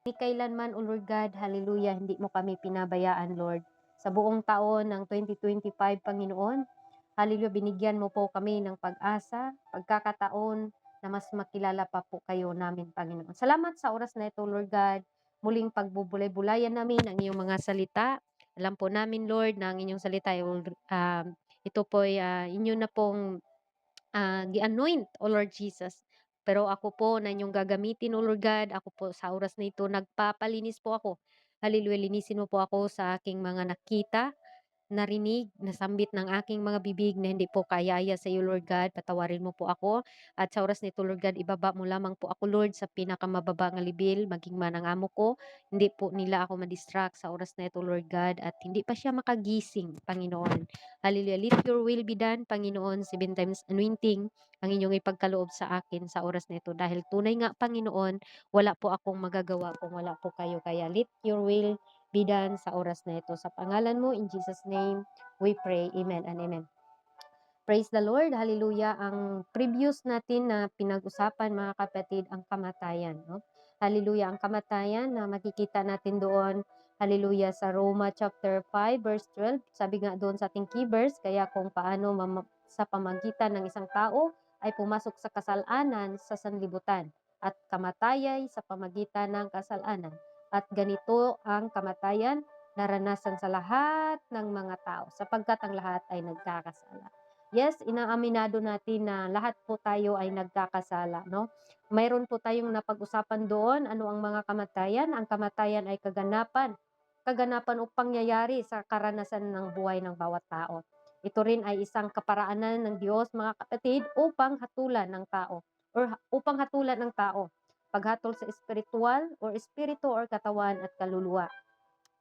Ni kailanman, O Lord God, hallelujah, hindi mo kami pinabayaan, Lord. Sa buong taon ng 2025, Panginoon, hallelujah, binigyan mo po kami ng pag-asa, pagkakataon na mas makilala pa po kayo namin, Panginoon. Salamat sa oras na ito, Lord God. Muling pagbubulay-bulayan namin ang iyong mga salita. Alam po namin, Lord, na ang inyong salita ay ito po ay inyo na pong gi-anoint, O Lord Jesus. Pero ako po na inyong gagamitin, O Lord God, ako po sa oras na ito, nagpapalinis po ako. Hallelujah, linisin mo po ako sa aking mga nakita, narinig, nasambit ng aking mga bibig na hindi po kayaya sa iyo, Lord God. Patawarin mo po ako. At sa oras nito, Lord God, ibaba mo lamang po ako, Lord, sa pinakamababa nga level, maging man ang amo ko. Hindi po nila ako madistract sa oras na ito, Lord God, at hindi pa siya makagising, Panginoon. Hallelujah. Let your will be done, Panginoon. 7 times anointing ang inyong ipagkaloob sa akin sa oras na ito. Dahil tunay nga, Panginoon, wala po akong magagawa kung wala po kayo. Kaya let your will be done sa oras na ito. Sa pangalan mo, in Jesus' name, we pray. Amen and amen. Praise the Lord. Hallelujah. Ang previous natin na pinag-usapan, mga kapatid, ang kamatayan. No? Hallelujah. Ang kamatayan na makikita natin doon, hallelujah, sa Roma chapter 5 verse 12. Sabi nga doon sa ating key verse, kaya kung paano sa pamagitan ng isang tao ay pumasok sa kasalanan sa sanlibutan at kamatayay sa pamagitan ng kasalanan. At ganito ang kamatayan naranasan sa lahat ng mga tao sapagkat ang lahat ay nagkakasala. Yes, inaaminado natin na lahat po tayo ay nagkakasala, no? Mayroon po tayong napag-usapan doon, ano ang mga kamatayan? Ang kamatayan ay kaganapan o pangyayari sa karanasan ng buhay ng bawat tao. Ito rin ay isang kaparaanan ng Diyos, mga kapatid, upang hatulan ng tao paghatol sa espiritual or espiritu or katawan at kaluluwa.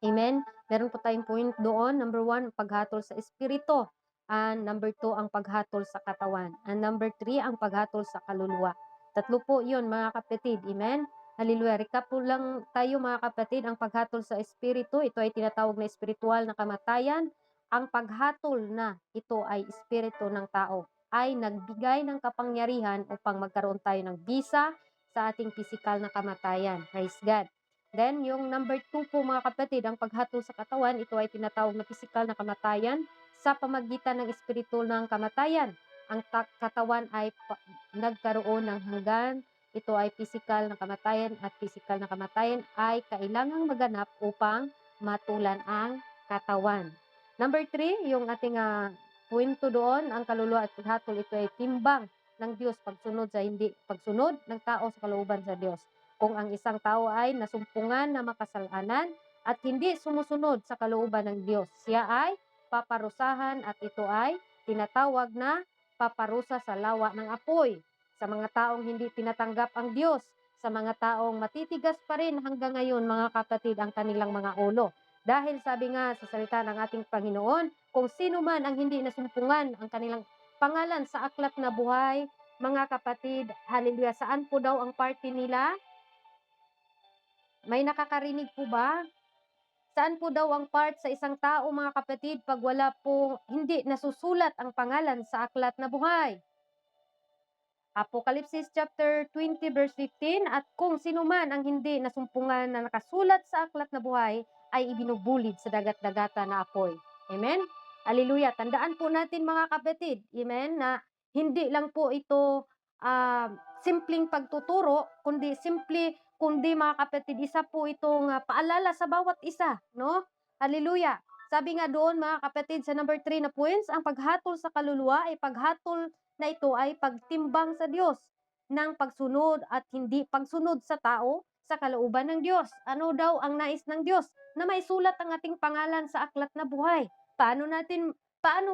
Amen? Meron po tayong point doon. Number 1, paghatol sa espiritu. And number 2, ang paghatol sa katawan. And number 3, ang paghatol sa kaluluwa. Tatlo po yun, mga kapatid. Amen? Hallelujah. Recap po lang tayo, mga kapatid. Ang paghatol sa espiritu, ito ay tinatawag na espiritual na kamatayan. Ang paghatol na ito ay espiritu ng tao ay nagbigay ng kapangyarihan upang magkaroon tayo ng bisa sa ating pisikal na kamatayan. Praise God. Then, yung number 2 po, mga kapatid, ang paghatol sa katawan, ito ay tinatawag na physical na kamatayan sa pamagitan ng espiritu ng kamatayan. Ang katawan ay nagkaroon ng hanggan. Ito ay physical na kamatayan at physical na kamatayan ay kailangang maganap upang matulan ang katawan. Number 3, yung ating punto doon, ang kaluluwa at paghatol, ito ay timbang ng Diyos pagsunod ng tao sa kalooban sa Diyos. Kung ang isang tao ay nasumpungan na makasalanan at hindi sumusunod sa kalooban ng Diyos, siya ay paparusahan at ito ay tinatawag na paparusa sa lawa ng apoy. Sa mga taong hindi tinatanggap ang Diyos, sa mga taong matitigas pa rin hanggang ngayon, mga kapatid, ang kanilang mga ulo. Dahil sabi nga sa salita ng ating Panginoon, kung sino man ang hindi nasumpungan ang kanilang pangalan sa aklat na buhay, mga kapatid, hallelujah, saan po daw ang party nila? May nakakarinig po ba? Saan po daw ang part sa isang tao, mga kapatid, pag wala po, hindi nasusulat ang pangalan sa aklat na buhay? Apocalypse chapter 20 verse 15, at kung sino man ang hindi nasumpungan na nakasulat sa aklat na buhay ay ibinubulid sa dagat-dagata na apoy. Amen? Hallelujah. Tandaan po natin, mga kapatid, amen, na hindi lang po ito simpleng pagtuturo, kundi mga kapatid, isa po itong paalala sa bawat isa, no? Hallelujah. Sabi nga doon, mga kapatid, sa number 3 na points, ang paghatol sa kaluluwa ay paghatol na ito ay pagtimbang sa Diyos ng pagsunod at hindi pagsunod sa tao sa kalooban ng Diyos. Ano daw ang nais ng Diyos? Na maisulat ang ating pangalan sa aklat na buhay. Paano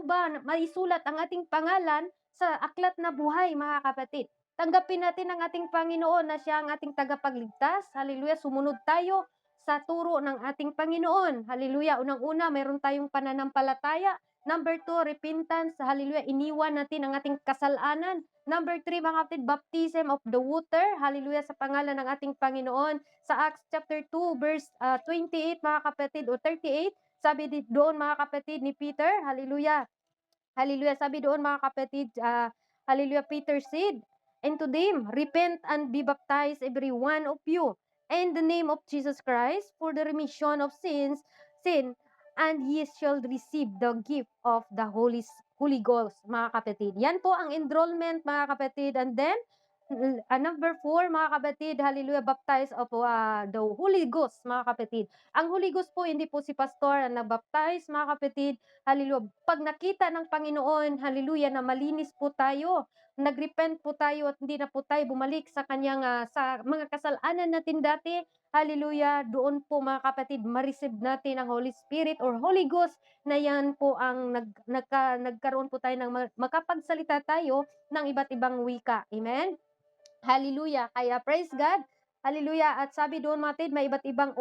ba maisulat ang ating pangalan sa aklat na buhay, mga kapatid? Tanggapin natin ang ating Panginoon na siya ang ating tagapagligtas. Hallelujah, sumunod tayo sa turo ng ating Panginoon. Hallelujah, unang-una, mayroon tayong pananampalataya. Number 2, repentance. Hallelujah, iniwan natin ang ating kasalanan. Number 3, mga kapatid, baptism of the water. Hallelujah, sa pangalan ng ating Panginoon. Sa Acts chapter 2, verse 28, mga kapatid, o 38, sabi doon, mga kapatid, ni Peter, hallelujah, hallelujah, sabi doon, mga kapatid, hallelujah, Peter said, and to them, repent and be baptized every one of you, in the name of Jesus Christ for the remission of sin, and ye shall receive the gift of the Holy Ghost, mga kapatid. Yan po ang enrollment, mga kapatid. And then, number 4, mga kapatid, hallelujah, baptize of the Holy Ghost, mga kapatid. Ang Holy Ghost po, hindi po si pastor ang nag-baptize, mga kapatid. Hallelujah. Pag nakita ng Panginoon, hallelujah, na malinis po tayo, nagrepent po tayo at hindi na po tayo bumalik sa kanyang sa mga kasalanan natin dati. Hallelujah. Doon po, mga kapatid, ma-receive natin ang Holy Spirit or Holy Ghost na yan po ang nagkaroon po tayo ng makapagsalita tayo ng iba't ibang wika. Amen? Hallelujah. Kaya praise God. Hallelujah. At sabi doon, mga kapatid, may iba't ibang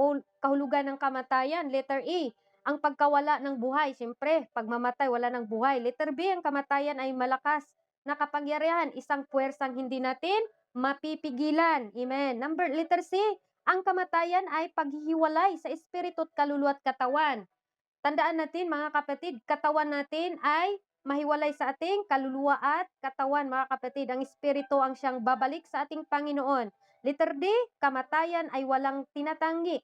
kahulugan ng kamatayan. Letter A, ang pagkawala ng buhay. Siyempre, pag mamatay, wala ng buhay. Letter B, ang kamatayan ay malakas na kapangyarihan, isang puwersang hindi natin mapipigilan. Amen. Letter C, ang kamatayan ay paghihiwalay sa espiritu at kaluluwa at katawan. Tandaan natin, mga kapatid, katawan natin ay mahiwalay sa ating kaluluwa at katawan, mga kapatid. Ang espiritu ang siyang babalik sa ating Panginoon. Letter D, kamatayan ay walang tinatanggi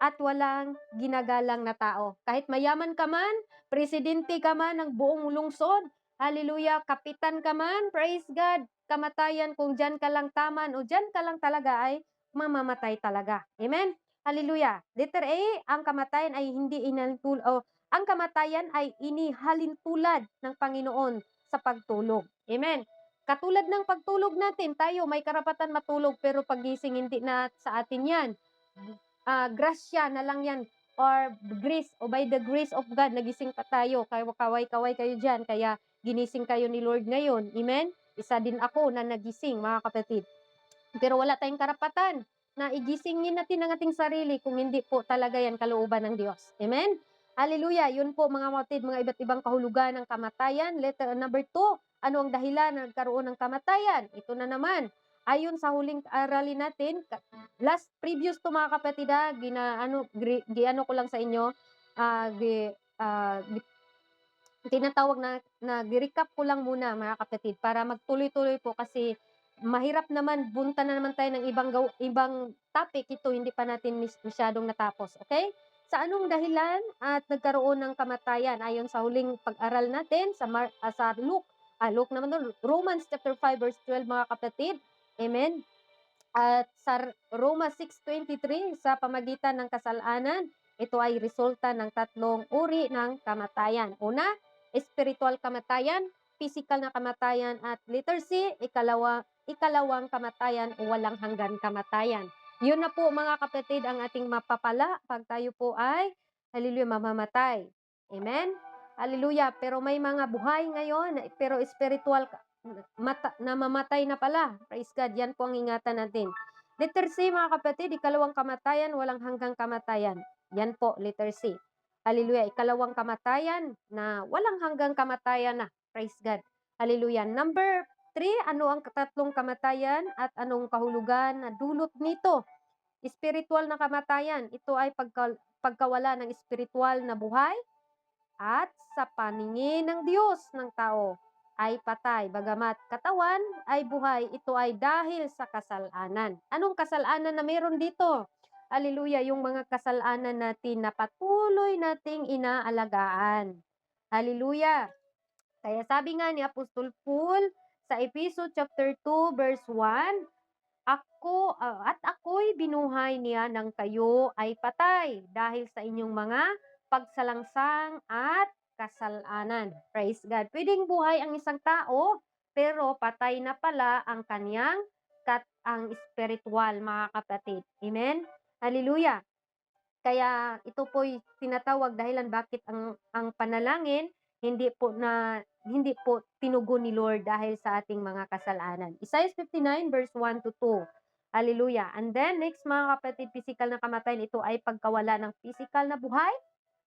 at walang ginagalang na tao. Kahit mayaman ka man, presidente ka man ng buong lungsod, hallelujah, kapitan ka man, praise God, kamatayan kung dyan ka lang taman o dyan ka lang talaga ay mamamatay talaga. Amen? Hallelujah. Letter A, ang kamatayan ay ang kamatayan ay inihalintulad ng Panginoon sa pagtulog. Amen. Katulad ng pagtulog natin, tayo may karapatan matulog, pero pagising hindi na sa atin yan. Grasya na lang yan, or grace, o by the grace of God, nagising pa tayo. Kaway-kaway kayo dyan, kaya ginising kayo ni Lord ngayon. Amen? Isa din ako na nagising, mga kapatid. Pero wala tayong karapatan na igisingin natin ang ating sarili kung hindi po talaga yan kalooban ng Diyos. Amen? Hallelujah. Yun po, mga kapatid, mga iba't ibang kahulugan ng kamatayan. Letter number 2, ano ang dahilan na nagkaroon ng kamatayan? Ito na naman. Ayon sa huling aralin natin, previous to, mga kapatid, giano ko lang sa inyo, tinatawag na recap ko lang muna, mga kapatid, para magtuloy-tuloy po, kasi mahirap naman, bunta na naman tayo ng ibang topic. Ito hindi pa natin masyadong natapos. Okay? Sa anong dahilan at nagkaroon ng kamatayan? Ayon sa huling pag-aral natin sa Luke naman doon, Romans chapter 5 verse 12, mga kapatid. Amen. At sa Romans 6:23, sa pamagitan ng kasalanan, ito ay resulta ng tatlong uri ng kamatayan. Una, spiritual kamatayan, physical na kamatayan, at letter C, ikalawang kamatayan o walang hanggan kamatayan. Yun na po, mga kapatid, ang ating mapapala pag tayo po ay, hallelujah, mamamatay. Amen? Hallelujah. Pero may mga buhay ngayon, pero spiritual namamatay na pala. Praise God. Yan po ang ingatan natin. Letter C, mga kapatid, ikalawang kamatayan, walang hanggang kamatayan. Yan po, letter C. Hallelujah. Ikalawang kamatayan na walang hanggang kamatayan na. Praise God. Hallelujah. Number 3, ano ang tatlong kamatayan at anong kahulugan na dulot nito? Spiritual na kamatayan. Ito ay pagkawala ng spiritual na buhay, at sa paningin ng Diyos ng tao ay patay, bagamat katawan ay buhay. Ito ay dahil sa kasalanan. Anong kasalanan na meron dito? Hallelujah, yung mga kasalanan natin na patuloy nating inaalagaan. Hallelujah. Kaya sabi nga ni Apostol Paul sa Efeso chapter 2 verse 1, ako'y binuhay niya ng kayo ay patay dahil sa inyong mga pagsalangsang at kasalanan. Praise God. Pwedeng buhay ang isang tao, pero patay na pala ang kanyang ang spiritual, mga kapatid. Amen? Hallelujah. Kaya ito po'y tinatawag dahilan bakit ang panalangin hindi po tinugon ni Lord dahil sa ating mga kasalanan. Isaiah 59 verse 1 to 2. Hallelujah. And then next, mga kapatid, physical na kamatayan, ito ay pagkawala ng physical na buhay,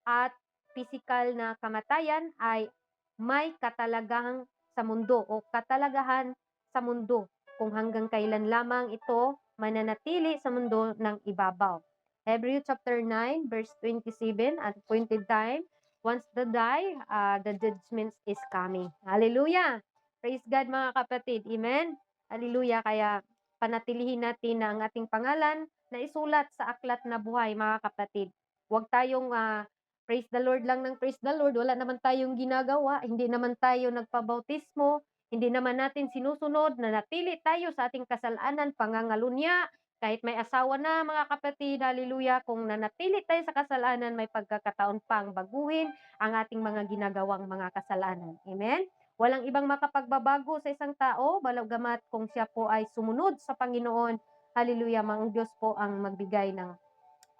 at physical na kamatayan ay may katalagahan sa mundo o katalagahan sa mundo kung hanggang kailan lamang ito mananatili sa mundo ng ibabaw. Hebrews chapter 9 verse 27, at appointed time, once the die, the judgment is coming. Hallelujah! Praise God, mga kapatid. Amen? Hallelujah! Kaya panatilihin natin na ang ating pangalan na isulat sa aklat na buhay, mga kapatid. Huwag tayong praise the Lord lang ng praise the Lord, wala naman tayong ginagawa, hindi naman tayo nagpabautismo, hindi naman natin sinusunod, na natili tayo sa ating kasalanan, pangangalunya, kahit may asawa na, mga kapatid, hallelujah, kung nanatili tayo sa kasalanan, may pagkakataon pang baguhin ang ating mga ginagawang mga kasalanan. Amen? Walang ibang makapagbabago sa isang tao, bagamat kung siya po ay sumunod sa Panginoon, hallelujah, ang Diyos po ang magbigay ng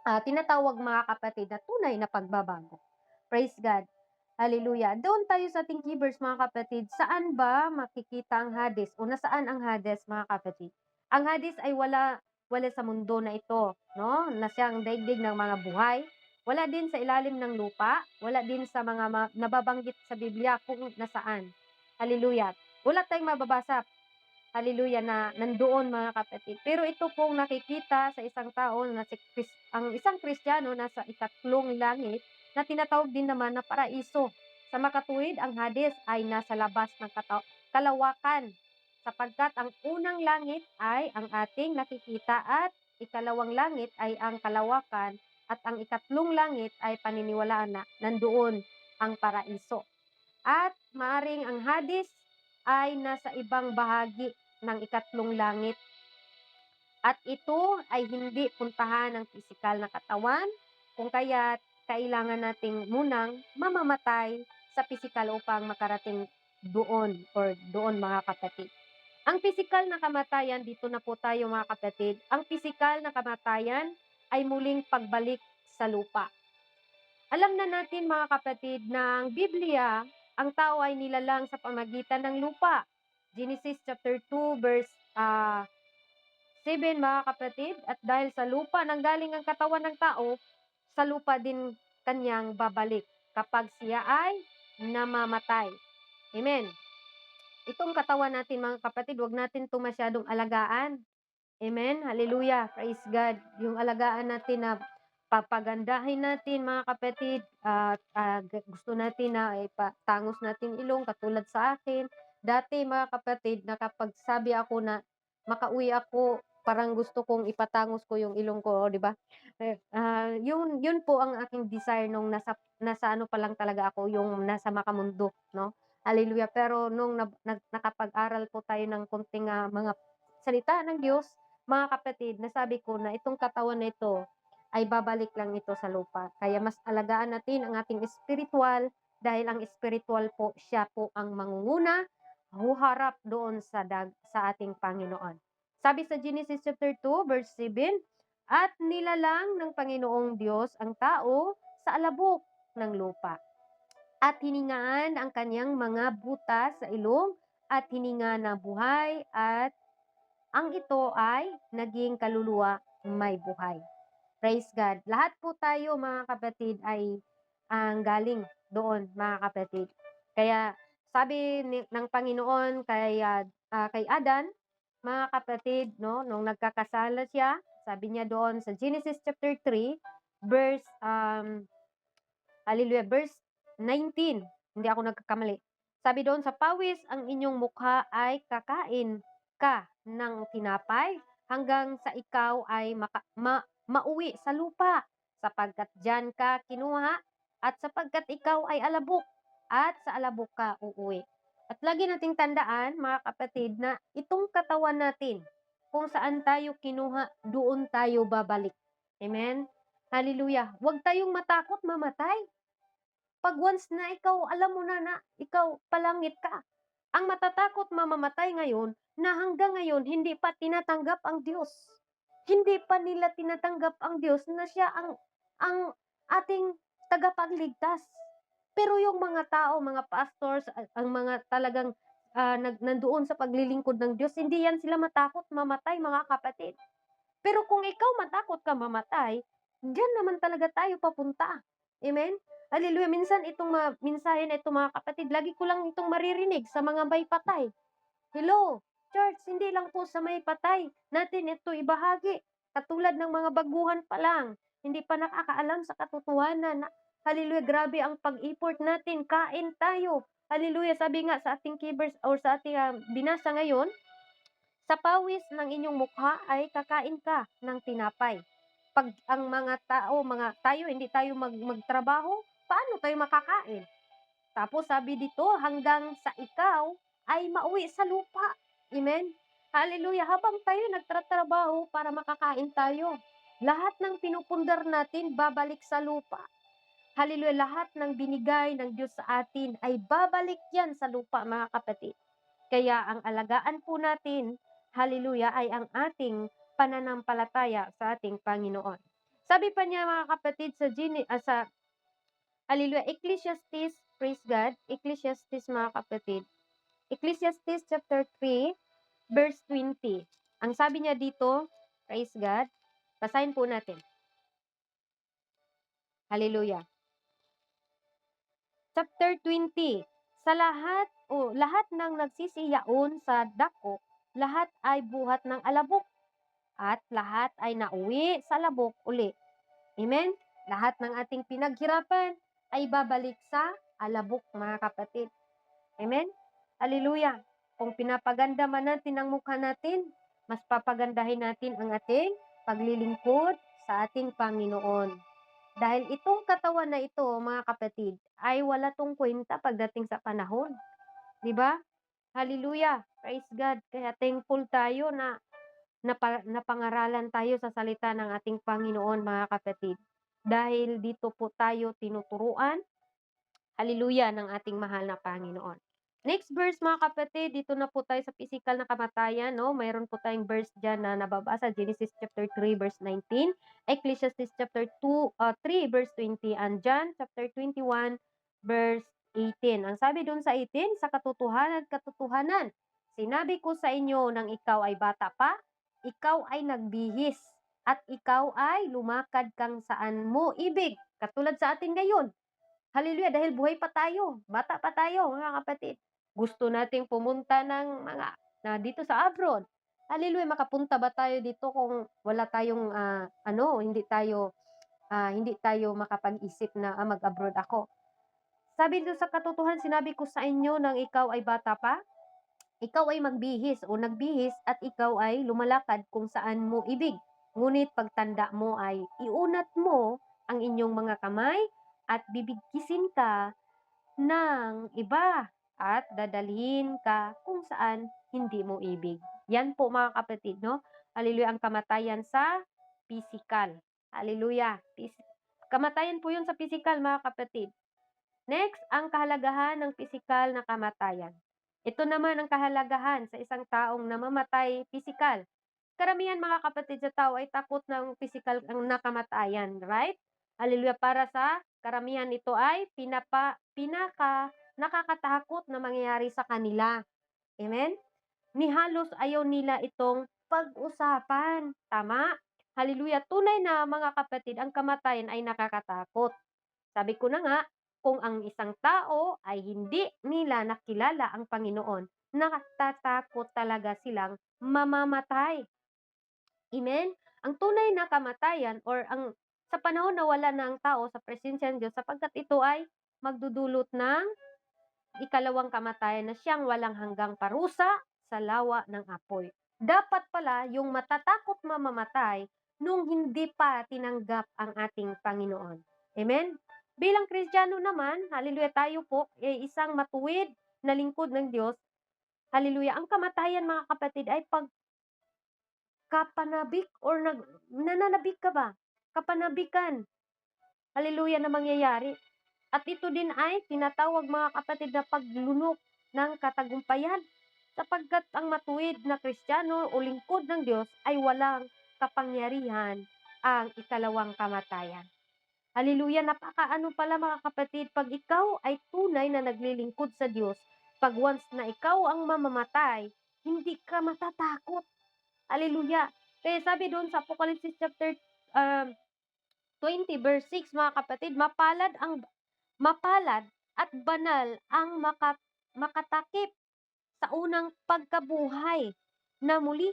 tinatawag, mga kapatid, na tunay na pagbabago. Praise God. Hallelujah. Doon tayo sa ating keyverse, mga kapatid. Saan ba makikita ang Hades? O nasaan ang Hades, mga kapatid? Ang Hades ay wala sa mundo na ito, no? Na siyang daigdig ng mga buhay. Wala din sa ilalim ng lupa. Wala din sa mga nababanggit sa Biblia kung nasaan. Hallelujah. Wala tayong mababasa, hallelujah, na nandoon, mga kapatid. Pero ito pong nakikita sa isang tao na ang isang Kristiyano nasa ikatlong langit na tinatawag din naman na paraiso. Sa makatuwid, ang Hades ay nasa labas ng kalawakan, sapagkat ang unang langit ay ang ating nakikita at ikalawang langit ay ang kalawakan at ang ikatlong langit ay paniniwalaan na nandoon ang paraiso. At maaring ang Hades ay nasa ibang bahagi ng ikatlong langit. At ito ay hindi puntahan ng pisikal na katawan, kung kaya't kailangan nating munang mamamatay sa pisikal upang makarating doon, mga kapatid. Ang pisikal na kamatayan, dito na po tayo, mga kapatid. Ang pisikal na kamatayan ay muling pagbalik sa lupa. Alam na natin, mga kapatid, na ang Biblia, ang tao ay nilalang sa pamagitan ng lupa. Genesis chapter 2 verse 7, mga kapatid. At dahil sa lupa nanggaling ang katawan ng tao, sa lupa din kanyang babalik kapag siya ay namamatay. Amen. Itong katawan natin, mga kapatid, wag natin itong masyadong alagaan. Amen. Hallelujah. Praise God. Yung alagaan natin na papagandahin natin, mga kapatid, at gusto natin na ipatangos natin ilong, katulad sa akin. Dati, mga kapatid, nakapagsabi ako na makauwi ako, parang gusto kong ipatangos ko yung ilong ko, di ba? Yun po ang aking desire nung nasa ano pa lang talaga ako, yung nasa Makamundo, no? Hallelujah. Pero nung nakapag-aral po tayo ng konting mga salita ng Diyos, mga kapatid, nasabi ko na itong katawan na ito ay babalik lang ito sa lupa. Kaya mas alagaan natin ang ating spiritual, dahil ang spiritual po, siya po ang mangunguna, huharap doon sa ating Panginoon. Sabi sa Genesis chapter 2 verse 7, at nilalang ng Panginoong Diyos ang tao sa alabok ng lupa, at hiningaan ang kanyang mga butas sa ilong, at hininga na buhay, at ang ito ay naging kaluluwa may buhay. Praise God. Lahat po tayo, mga kapatid, ay ang galing doon, mga kapatid. Kaya sabi ng Panginoon kay Adan, mga kapatid, no, nung nagkakasala siya, sabi niya doon sa Genesis chapter 3, verse hallelujah, verse 19. Hindi ako nagkakamali. Sabi doon, sa pawis ang inyong mukha ay kakain ka ng tinapay hanggang sa ikaw ay mauwi sa lupa, sapagkat diyan ka kinuha, at sapagkat ikaw ay alabok, at sa alabok ka uuwi. At lagi nating tandaan, mga kapatid, na itong katawan natin, kung saan tayo kinuha, doon tayo babalik. Amen? Hallelujah. Huwag tayong matakot mamatay. Pag once na ikaw, alam mo na ikaw palangit ka. Ang matatakot mamamatay ngayon, na hanggang ngayon hindi pa tinatanggap ang Diyos. Hindi pa nila tinatanggap ang Diyos na siya ang ating tagapagligtas. Pero yung mga tao, mga pastors, ang mga talagang nandoon sa paglilingkod ng Diyos, hindi yan sila matakot mamatay, mga kapatid. Pero kung ikaw matakot ka mamatay, diyan naman talaga tayo papunta. Amen? Hallelujah. Minsan itong mensahe na ito, mga kapatid, lagi ko lang itong maririnig sa mga may patay. Hello, church, hindi lang po sa may patay natin ito ibahagi. Katulad ng mga baguhan pa lang, hindi pa nakakaalam sa katotohanan. Hallelujah, grabe ang pag-effort natin. Kain tayo. Hallelujah, sabi nga sa ating keyverse or sa ating binasa ngayon, Sa pawis ng inyong mukha ay kakain ka ng tinapay. 'Pag ang mga tao, tayo hindi tayo magtrabaho, paano tayo makakain? Tapos sabi dito, hanggang sa ikaw ay mauwi sa lupa. Amen? Hallelujah. Habang tayo nagtatrabaho para makakain tayo, lahat ng pinupundar natin babalik sa lupa. Hallelujah. Lahat ng binigay ng Diyos sa atin ay babalik yan sa lupa, mga kapatid. Kaya ang alagaan po natin, hallelujah, ay ang ating pananampalataya sa ating Panginoon. Sabi pa niya, mga kapatid, sa hallelujah, Ecclesiastes, praise God, Ecclesiastes, mga kapatid, Ecclesiastes chapter 3, verse 20. Ang sabi niya dito, praise God, basahin po natin. Hallelujah. Chapter 20. Lahat ng nagsisiyaon sa dako, lahat ay buhat ng alabok, at lahat ay nauwi sa labok uli. Amen? Lahat ng ating pinaghirapan ay babalik sa alabok, mga kapatid. Amen? Hallelujah. Kung pinapaganda man natin ang mukha natin, mas papagandahin natin ang ating paglilingkod sa ating Panginoon. Dahil itong katawan na ito, mga kapatid, ay wala tong kwenta pagdating sa panahon. 'Di ba? Hallelujah. Praise God. Kaya thankful tayo na napangaralan tayo sa salita ng ating Panginoon, mga kapatid. Dahil dito po tayo tinuturuan, hallelujah, ng ating mahal na Panginoon. Next verse, mga kapatid, dito na po tayo sa physical na kamatayan, no? Mayroon po tayong verse dyan na nababasa, Genesis chapter 3, verse 19, Ecclesiastes chapter 3, verse 20, and John chapter 21, verse 18. Ang sabi doon sa 18, sa katotohanan, sinabi ko sa inyo nang ikaw ay bata pa, ikaw ay nagbihis, at ikaw ay lumakad kang saan mo ibig. Katulad sa atin ngayon. Hallelujah, dahil buhay pa tayo, bata pa tayo, mga kapatid. Gusto nating pumunta ng dito sa abroad. Hallelujah, makapunta ba tayo dito kung wala tayong hindi tayo makapag-isip na mag-abroad ako. Sabi dito sa katotohanan, sinabi ko sa inyo nang ikaw ay bata pa, ikaw ay magbihis o nagbihis, at ikaw ay lumalakad kung saan mo ibig. Ngunit pagtanda mo ay iunat mo ang inyong mga kamay at bibigkisin ka ng iba at dadalhin ka kung saan hindi mo ibig. Yan po, mga kapatid, no? Hallelujah, ang kamatayan sa physical. Hallelujah. Kamatayan po yun sa physical, mga kapatid. Next, ang kahalagahan ng physical na kamatayan. Ito naman ang kahalagahan sa isang taong namamatay physical. Karamihan, mga kapatid, sa tao ay takot ng physical na kamatayan, right? Hallelujah, para sa karamihan ito ay pinaka nakakatakot na mangyayari sa kanila. Amen? Ni halos ayaw nila itong pag-usapan. Tama? Hallelujah. Tunay na, mga kapatid, ang kamatayan ay nakakatakot. Sabi ko na nga, kung ang isang tao ay hindi nila nakilala ang Panginoon, natatakot talaga silang mamamatay. Amen? Ang tunay na kamatayan sa panahon na wala na ang tao sa presensya ng Diyos, sapagkat ito ay magdudulot ng ikalawang kamatayan na siyang walang hanggang parusa sa lawa ng apoy. Dapat pala yung matatakot mamamatay nung hindi pa tinanggap ang ating Panginoon. Amen? Bilang Kristiyano naman, hallelujah, tayo po ay isang matuwid na lingkod ng Diyos. Hallelujah. Ang kamatayan, mga kapatid, ay pag kapanabik or nananabik ka ba? Kapanabikan. Hallelujah, na mangyayari. At ito din ay tinatawag, mga kapatid, na paglunok ng katagumpayan. Sapagkat ang matuwid na Kristiyano o lingkod ng Diyos ay walang kapangyarihan ang ikalawang kamatayan. Hallelujah, napakaano pala, mga kapatid, pag ikaw ay tunay na naglilingkod sa Diyos, pag once na ikaw ang mamamatay, hindi ka matatakot. Hallelujah. Kaya sabi doon sa Apocalypse chapter 20 verse 6, mga kapatid, mapalad at banal ang makatakip sa unang pagkabuhay na muli.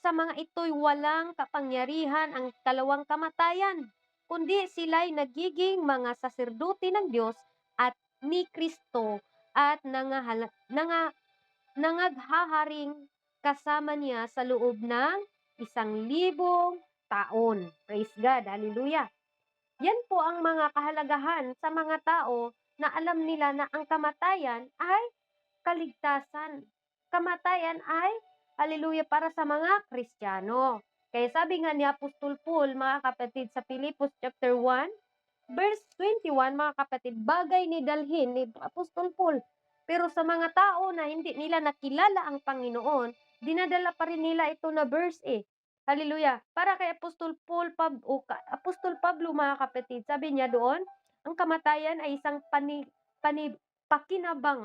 Sa mga ito'y walang kapangyarihan ang kalawang kamatayan, kundi sila'y nagiging mga saserdote ng Diyos at ni Kristo at nangaghaharing kasama niya sa loob ng 1,000 taon. Praise God. Hallelujah. Yan po ang mga kahalagahan sa mga tao na alam nila na ang kamatayan ay kaligtasan. Kamatayan ay, hallelujah, para sa mga Kristiyano. Kaya sabi nga ni Apostol Paul, mga kapatid, sa Filipos chapter 1, verse 21, mga kapatid, bagay ni dalhin ni Apostol Paul. Pero sa mga tao na hindi nila nakilala ang Panginoon, dinadala pa rin nila ito na verse Hallelujah. Para kay Apostol Paul, Apostol Pablo, mga kapatid, sabi niya doon, ang kamatayan ay isang pakinabang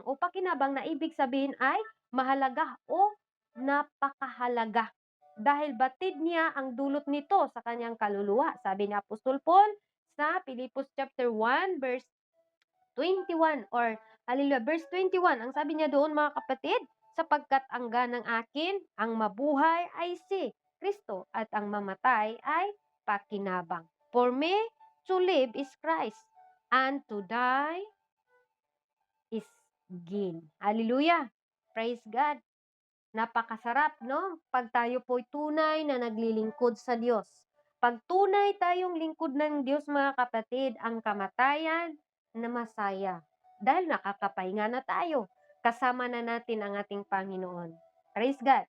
na ibig sabihin ay mahalaga o napakahalaga. Dahil batid niya ang dulot nito sa kanyang kaluluwa. Sabi ni Apostol Paul sa Filipos chapter 1 verse 21 or hallelujah, verse 21. Ang sabi niya doon, mga kapatid, sapagkat ang ganang akin, ang mabuhay ay si Kristo at ang mamatay ay pakinabang. For me, to live is Christ and to die is gain. Hallelujah. Praise God. Napakasarap, no? Pag tayo po'y tunay na naglilingkod sa Diyos. Pag tunay tayong lingkod ng Diyos, mga kapatid, ang kamatayan na masaya. Dahil nakakapahinga na tayo. Kasama na natin ang ating Panginoon. Praise God.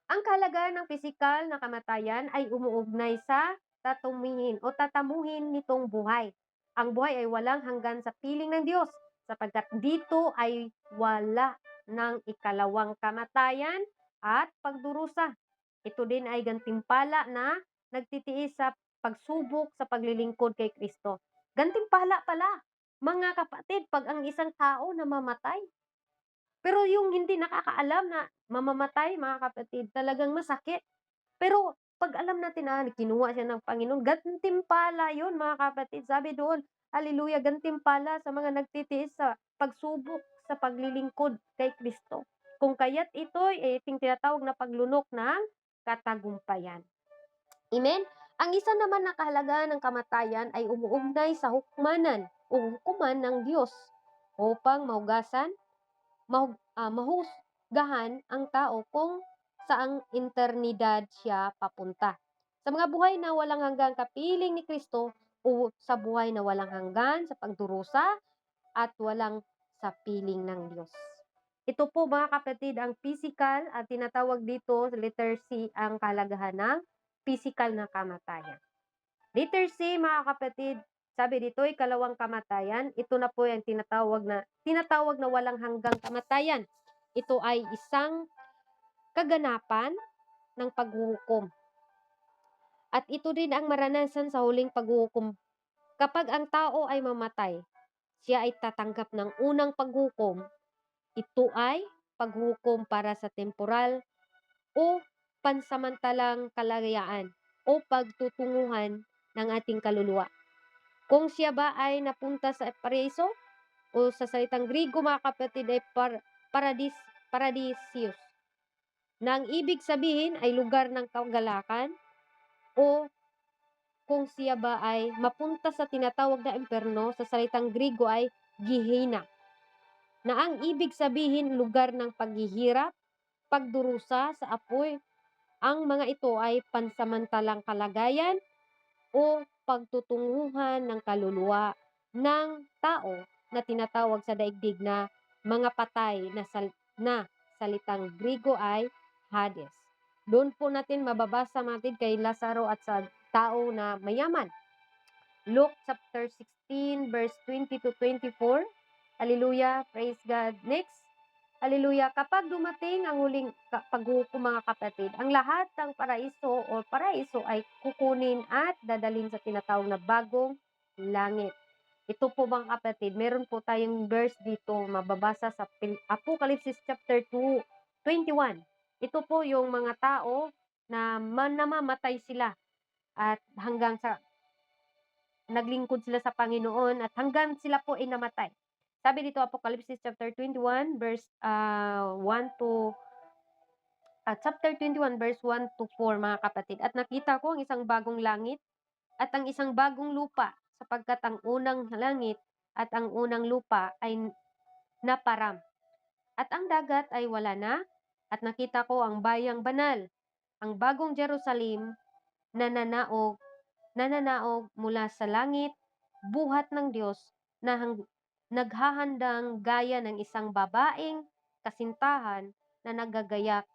Ang kahalagahan ng pisikal na kamatayan ay umuugnay sa tatamuhin nitong buhay. Ang buhay ay walang hanggan sa piling ng Diyos, sapagkat dito ay wala ng ikalawang kamatayan at pagdurusa. Ito din ay gantimpala na nagtitiis sa pagsubok sa paglilingkod kay Kristo. Gantimpala pala, mga kapatid, pag ang isang tao namamatay. Pero yung hindi nakakaalam na mamamatay, mga kapatid, talagang masakit. Pero pag alam natin na kinuha siya ng Panginoon, gantimpala yun, mga kapatid. Sabi doon, hallelujah, gantimpala sa mga nagtitiis sa pagsubok sa paglilingkod kay Kristo. Kung kaya't ito'y tinatawag na paglunok ng katagumpayan. Amen? Ang isa naman na kahalagahan ng kamatayan ay umuugnay sa hukmanan o hukuman ng Diyos upang mahusgahan ang tao kung saang eternidad siya papunta. Sa mga buhay na walang hanggan kapiling ni Kristo o sa buhay na walang hanggan sa pagdurusa at walang sa piling ng Diyos. Ito po, mga kapatid, ang physical at tinatawag dito sa letter C ang kahalagahan ng physical na kamatayan. Letter C, mga kapatid, sabi dito, ikalawang kamatayan. Ito na po yung tinatawag na walang hanggang kamatayan. Ito ay isang kaganapan ng paghuhukom. At ito din ang maranasan sa huling paghuhukom. Kapag ang tao ay mamatay, siya ay tatanggap ng unang paghukom. Ito ay paghukom para sa temporal o pansamantalang kalayaan o pagtutunguhan ng ating kaluluwa. Kung siya ba ay napunta sa paraiso o sa salitang Grigo, mga kapatid, ay paradisius, na ang ibig sabihin ay lugar ng kagalakan, o kung siya ba ay mapunta sa tinatawag na imperno, sa salitang Grigo ay Gehenna, na ang ibig sabihin lugar ng paghihirap, pagdurusa sa apoy. Ang mga ito ay pansamantalang kalagayan o pagtutunguhan ng kaluluwa ng tao na tinatawag sa daigdig na mga patay na salitang Grigo ay Hades. Doon po natin mababasa natin kay Lazaro at sa tao na mayaman. Luke chapter 16 verse 20 to 24. Hallelujah, praise God. Next. Hallelujah. Kapag dumating ang huling paghukom, mga kapatid, ang lahat ng paraiso ay kukunin at dadalhin sa tinatawag na bagong langit. Ito po, mga kapatid, meron po tayong verse dito mababasa sa Apocalypse chapter 21. Ito po yung mga tao na namamatay sila at hanggang sa naglingkod sila sa Panginoon at hanggang sila po ay namatay. Sabi dito, Apocalypse chapter 21, verse 1 to chapter 21, verse 1 to 4, mga kapatid. At nakita ko ang isang bagong langit at ang isang bagong lupa, sapagkat ang unang langit at ang unang lupa ay naparam. At ang dagat ay wala na, at nakita ko ang bayang banal, ang bagong Jerusalem na nananaog mula sa langit, buhat ng Diyos na naghahandang gaya ng isang babaeng kasintahan na nagagayak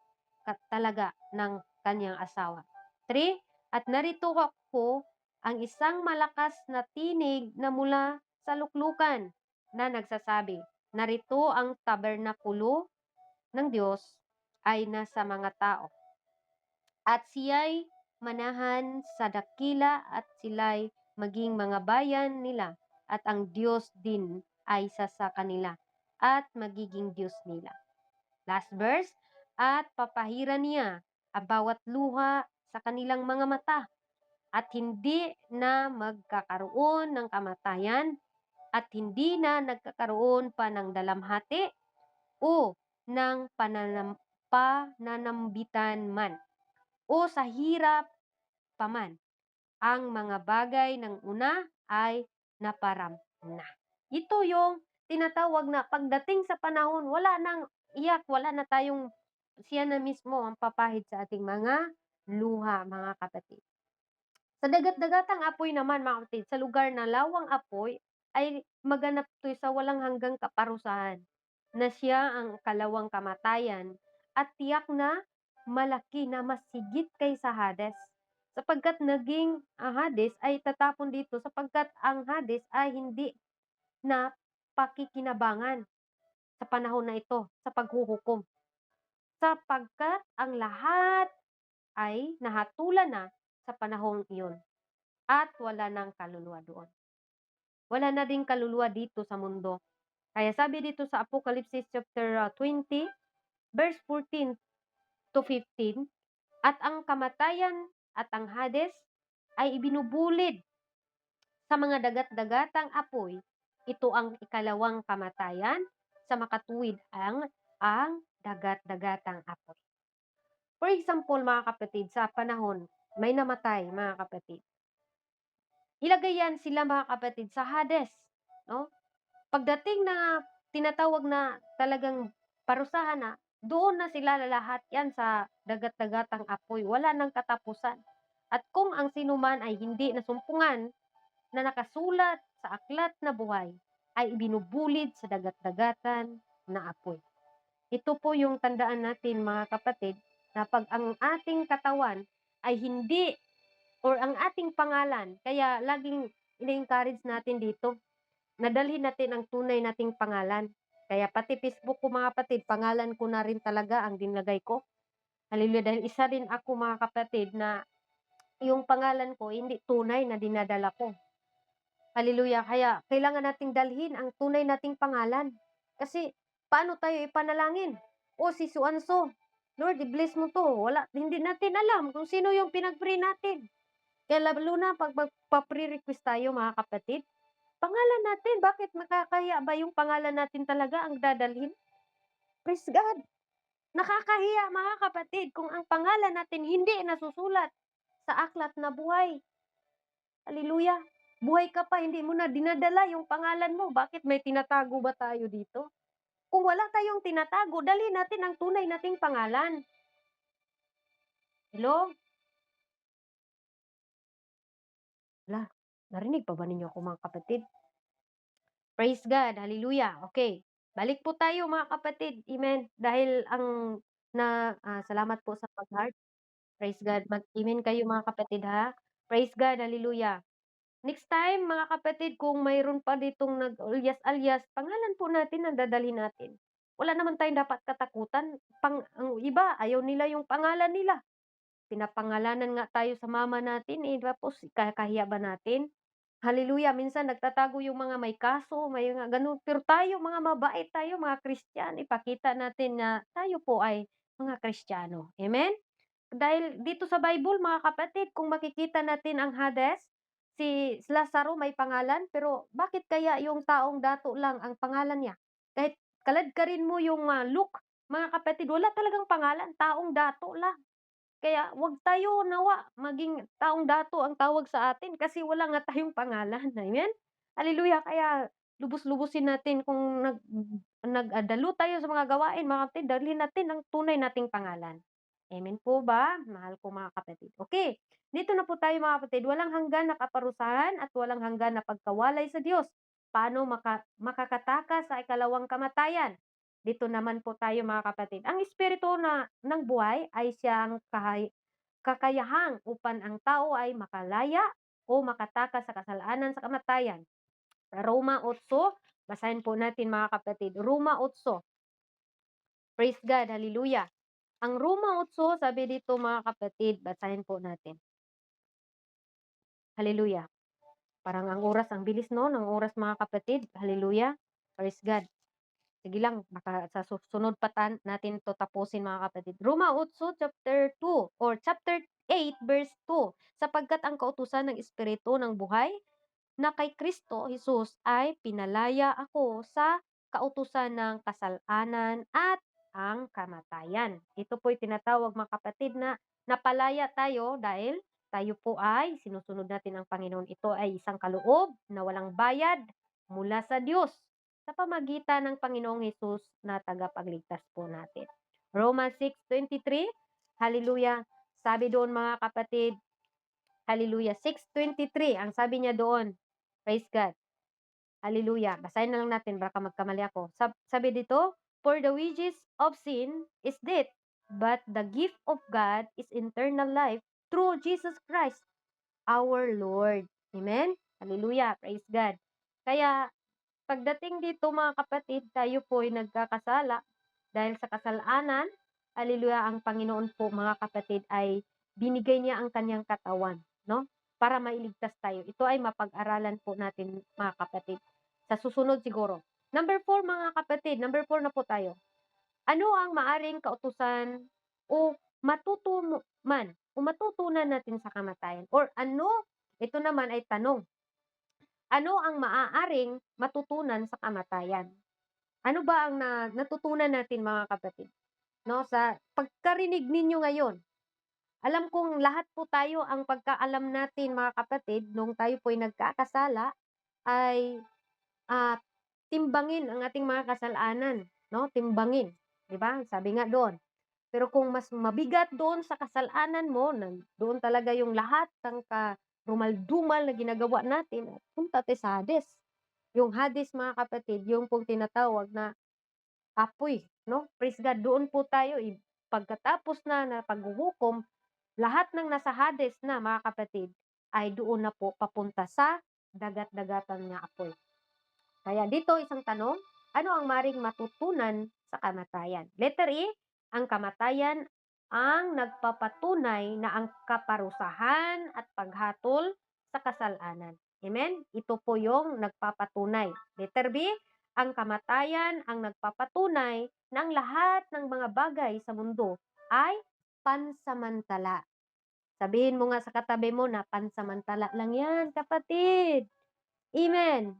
talaga ng kanyang asawa. 3. At narito ako ang isang malakas na tinig na mula sa luklukan na nagsasabi, narito ang tabernakulo ng Diyos ay nasa mga tao. At siya'y manahan sa dakila at sila'y maging mga bayan nila at ang Diyos din ay isa sa kanila at magiging Diyos nila. Last verse, at papahiran niya ang bawat luha sa kanilang mga mata at hindi na magkakaroon ng kamatayan at hindi na nagkakaroon pa ng dalamhati o ng pananambitan man o sa hirap paman. Ang mga bagay ng una ay naparam na. Ito yung tinatawag na pagdating sa panahon, wala nang iyak, wala na tayong, siya na mismo ang papahid sa ating mga luha, mga kapatid. Sa dagat-dagatang apoy naman, mga kapatid, sa lugar na lawang apoy, ay maganap to sa walang hanggang kaparusahan, na siya ang kalawang kamatayan, at tiyak na malaki na mas higit kaysa Hades. Sapagkat naging ang Hades ay tatapon dito, sapagkat ang Hades ay hindi na pakikinabangan sa panahon na ito, sa paghuhukom. Sapagkat ang lahat ay nahatulan na sa panahong iyon. At wala nang kaluluwa doon. Wala na ding kaluluwa dito sa mundo. Kaya sabi dito sa Apocalypse chapter 20, verse 14 to 15, at ang kamatayan at ang Hades ay ibinubulid sa mga dagat-dagatang apoy. Ito ang ikalawang kamatayan, sa makatuwid ang dagat-dagatang apoy. For example, mga kapatid, sa panahon, may namatay, mga kapatid. Ilagay yan sila, mga kapatid, sa Hades, no? Pagdating na tinatawag na talagang parusahan na, doon na sila lahat yan sa dagat-dagatang apoy. Wala nang katapusan. At kung ang sinuman ay hindi nasumpungan na nakasulat sa aklat na buhay, ay ibinubulid sa dagat-dagatan na apoy. Ito po yung tandaan natin, mga kapatid, na pag ang ating katawan ay hindi, or ang ating pangalan, kaya laging ina-encourage natin dito, nadalhin natin ang tunay nating pangalan. Kaya pati Facebook ko, mga kapatid, pangalan ko na rin talaga ang dinlagay ko. Hallelujah, dahil isa rin ako, mga kapatid, na yung pangalan ko hindi tunay na dinadala ko. Hallelujah, kaya kailangan nating dalhin ang tunay nating pangalan. Kasi paano tayo ipanalangin? O si Suanso, Lord, i-bless mo to. Wala, hindi natin alam kung sino yung pinag-pray natin. Kaya lalo na pag magpa-pre-request tayo, mga kapatid, pangalan natin, bakit makakahiya ba yung pangalan natin talaga ang dadalhin? Praise God! Nakakahiya, mga kapatid, kung ang pangalan natin hindi nasusulat sa aklat na buhay. Hallelujah! Buhay ka pa, hindi mo na dinadala yung pangalan mo. Bakit may tinatago ba tayo dito? Kung wala tayong tinatago, dalhin natin ang tunay nating pangalan. Hello? Wala, narinig pa ba ninyo ako, mga kapatid? Praise God, hallelujah. Okay, balik po tayo, mga kapatid. Amen. Dahil salamat po sa pag-heart. Praise God. Mag-amen kayo, mga kapatid, ha. Praise God, hallelujah. Next time, mga kapatid, kung mayroon pa ditong nag-alias-alias, pangalan po natin ang dadalhin natin. Wala naman tayong dapat katakutan. Ang iba, ayaw nila yung pangalan nila. Pinapangalanan nga tayo sa mama natin, tapos kakahiya ba natin? Hallelujah, minsan nagtatago yung mga may kaso, may mga gano'n. Pero tayo, mga mabait tayo, mga Kristiyano, ipakita natin na tayo po ay mga Kristiyano. Amen? Dahil dito sa Bible, mga kapatid, kung makikita natin ang Hades, si Lazaro may pangalan, pero bakit kaya yung taong dato lang ang pangalan niya? Kahit kaladkarin mo yung Luke, mga kapatid, wala talagang pangalan, taong dato lang. Kaya wag tayo nawa maging taong dato ang tawag sa atin kasi wala nga tayong pangalan, amen? Hallelujah, kaya lubos-lubusin natin kung dalo tayo sa mga gawain mga kapatid, dalhin natin ang tunay nating pangalan. Amen po ba, mahal ko mga kapatid? Okay, dito na po tayo mga kapatid, walang hanggan na kaparusahan at walang hanggan na pagkawalay sa Diyos. Paano makakatakas sa ikalawang kamatayan? Dito naman po tayo mga kapatid. Ang espiritu ng buhay ay siyang kakayahang upang ang tao ay makalaya o makatakas sa kasalanan sa kamatayan. Roma 8, basahin po natin mga kapatid. Roma 8. Praise God, hallelujah. Ang Roma 8, sabi dito mga kapatid, basahin po natin. Hallelujah. Parang ang oras, ang bilis no, ng oras mga kapatid. Hallelujah. Praise God. Sige lang, baka sa susunod pa natin to tapusin mga kapatid. Roma 8, chapter 2 or chapter 8, verse 2. Sapagkat ang kautusan ng Espiritu ng buhay na kay Kristo Jesus ay pinalaya ako sa kautusan ng kasalanan at ang kamatayan. Ito po'y tinatawag mga kapatid na napalaya tayo dahil tayo po ay sinusunod natin ang Panginoon. Ito ay isang kaloob na walang bayad mula sa Diyos sa pamagitan ng Panginoong Jesus na tagapagligtas po natin. Romans 6:23, hallelujah. Sabi doon mga kapatid, hallelujah, 6:23, ang sabi niya doon, praise God. Hallelujah. Basahin na lang natin, baka magkamali ako. Sabi dito, for the wages of sin is death, but the gift of God is eternal life through Jesus Christ, our Lord. Amen? Hallelujah. Praise God. Kaya, pagdating dito mga kapatid, tayo po ay nagkakasala dahil sa kasalanan. Hallelujah. Ang Panginoon po mga kapatid ay binigay niya ang kanyang katawan, no? Para mailigtas tayo. Ito ay mapag-aralan po natin mga kapatid. Sa susunod siguro. Number 4 mga kapatid. Number 4 na po tayo. Ano ang maaring kautusan o matutunan natin sa kamatayan? Or ano, ito naman ay tanong. Ano ang maaaring matutunan sa kamatayan? Ano ba ang natutunan natin mga kapatid? No, sa pagkarinig ninyo ngayon, alam kong lahat po tayo ang pagkaalam natin mga kapatid, nung tayo po ay nagkakasala, ay timbangin ang ating mga kasalanan, no? Timbangin, 'di ba? Sabi nga doon. Pero kung mas mabigat doon sa kasalanan mo, doon talaga yung lahat ng karumal-dumal na ginagawa natin, punta tayo sa Hades. Yung Hades mga kapatid, yung pong tinatawag na apoy, no? Praise God, doon po tayo, pagkatapos na paghuhukom, lahat ng nasa Hades na mga kapatid, ay doon na po papunta sa dagat-dagatan nga apoy. Kaya dito isang tanong, ano ang maring matutunan sa kamatayan? Letter E, ang kamatayan ang nagpapatunay na ang kaparusahan at paghatol sa kasalanan. Amen? Ito po yung nagpapatunay. Letter B, ang kamatayan ang nagpapatunay na ang lahat ng mga bagay sa mundo ay pansamantala. Sabihin mo nga sa katabi mo na pansamantala lang yan, kapatid. Amen.